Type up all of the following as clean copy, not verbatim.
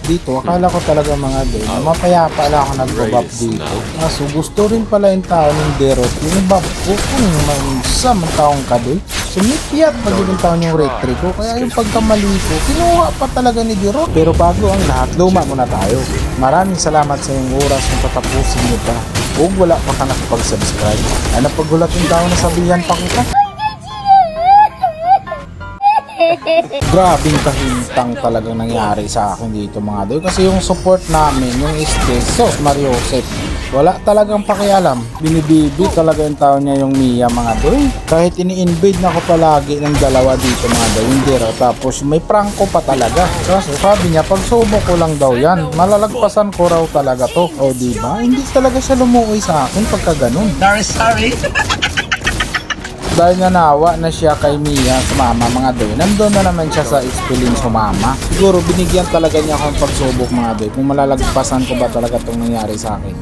dito. Akala ko talaga mga doy, mapayapa lang ako nagbabab dito. Kaso gusto rin pala yung tao ng Derot. Yung bab ko kung mansa man taong kadoy. Sumipiyat pag yung taon yung retry ko. Kaya yung pagkamali ko, kinuha pa talaga ni Derot. Pero bago ang lahat, luma muna tayo. Maraming salamat sa iyong oras kung tatapusin mo pa. Huwag wala pa ka nakapag-subscribe. Ay napagulat yung tao na sabihan pa kita. Grabing kahintang talagang nangyari sa akin dito mga doy. Kasi yung support namin, yung Sos Mario Joseph, wala talagang pakialam. Binibibi talaga yung tao niya yung Mia mga doy. Kahit ini-invade na ko palagi ng dalawa dito mga doy, hindi raw. Tapos may prangko pa talaga. Kasi sabi niya, pag subo ko lang daw yan, malalagpasan ko raw talaga to. O diba? Hindi talaga siya lumuoy sa akin pagka ganun. Sorry. Dahil nanawa na siya kay Mia sumama mga doy, nandun na naman siya sa Expelin sumama. Siguro binigyan talaga niya akong pagsubok mga doy kung malalagpasan ko ba talaga itong nangyari sa akin.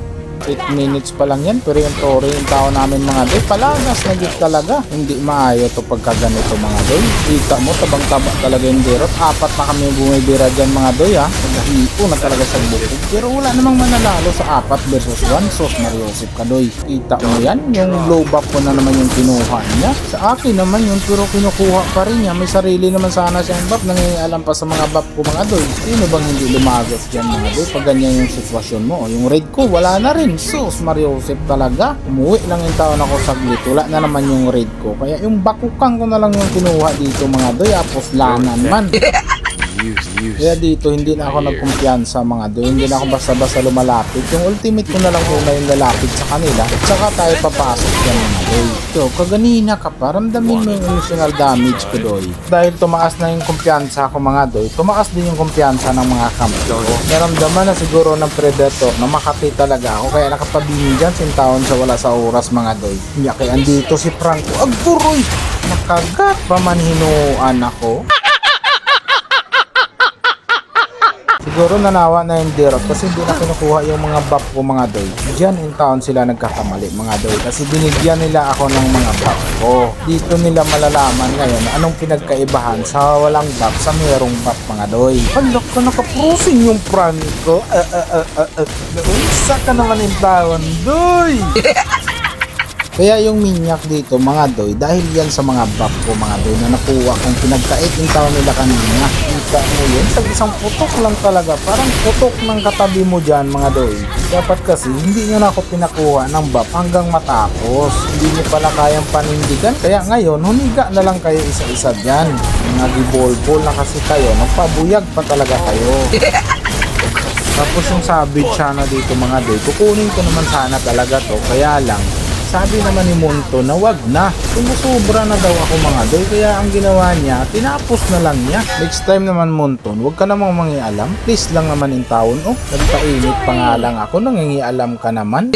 8 minutes pa lang yan, pero yung Tore, yung tao namin mga doy, palagas na git talaga. Hindi maayo to pagka ganito mga doy. Kita mo, tabang-taba talaga yung Derot. 4 na kami bumibira dyan mga doy ha. Naghipo na talaga sa bukog. Pero wala namang mananalo sa 4 versus 1. Sos Mario Joseph kadoy. Kita mo yan, yung low buff ko na naman yung kinuha niya. Sa akin naman yun, pero kinukuha pa rin niya. May sarili naman sana siyang buff. Nangingialam pa sa mga buff ko mga doy. Sino bang hindi lumagos dyan mga doy? Pag ganyan yung sitwasyon mo. Yung raid ko, wala na rin. Sos Mario Joseph talaga. Umuwi lang yung taon ako saglit. Wala na naman yung raid ko. Kaya yung bakukang ko na lang yung kinuha dito mga doy. Apos lanan man. Kaya dito hindi na ako nagkumpiyansa mga doy. Hindi na ako basta-basta lumalapit. Yung ultimate ko na lang muna yung lalapit sa kanila. At saka tayo papasok yan mga doy. So kaganina ka pa, ramdamin mo yung emotional damage ko doy. Dahil tumaas na yung kumpiyansa ko mga doy, tumaas din yung kumpiyansa ng mga kampo ko. Naramdaman na siguro ng Predator na makati talaga ako. Kaya nakapabini dyan sintaon sa wala sa oras mga doy. Kaya andito si Franco Agburoy. Nakagat pa man hinuan ako. Siguro nanawa na yung Derot kasi hindi na kinukuha yung mga buff ko mga doy. Diyan in town sila nagkakamali mga doy kasi binigyan nila ako ng mga buff ko. Dito nila malalaman ngayon anong pinagkaibahan sa walang buff sa merong buff mga doy. Halok ka nakaprusing yung pran ko. Isa ka naman in town doy. Kaya yung minyak dito mga doy, dahil yan sa mga buff ko mga doy na nakuha kong pinagkait yung tao nila kanina. Kita mo yun, sa isang putok lang talaga, parang putok ng katabi mo dyan mga doy. Dapat kasi hindi nyo na ako pinakuha ng buff hanggang matapos. Hindi nyo pala kayang panindigan, kaya ngayon humiga na lang kayo isa-isa dyan. Nagibol-bol na kasi kayo, nagpabuyag pa talaga kayo. Tapos yung savage sana dito mga doy, kukunin ko naman sana talaga to, kaya lang sabi naman ni Monto na wag na, sumusubra na daw ako mga doy, kaya ang ginawa niya, tinapos na lang niya. Next time naman Monton, wag ka namang mangialam, please lang naman in town. Oh, nagpainit pa nga lang ako, nangingialam ka naman.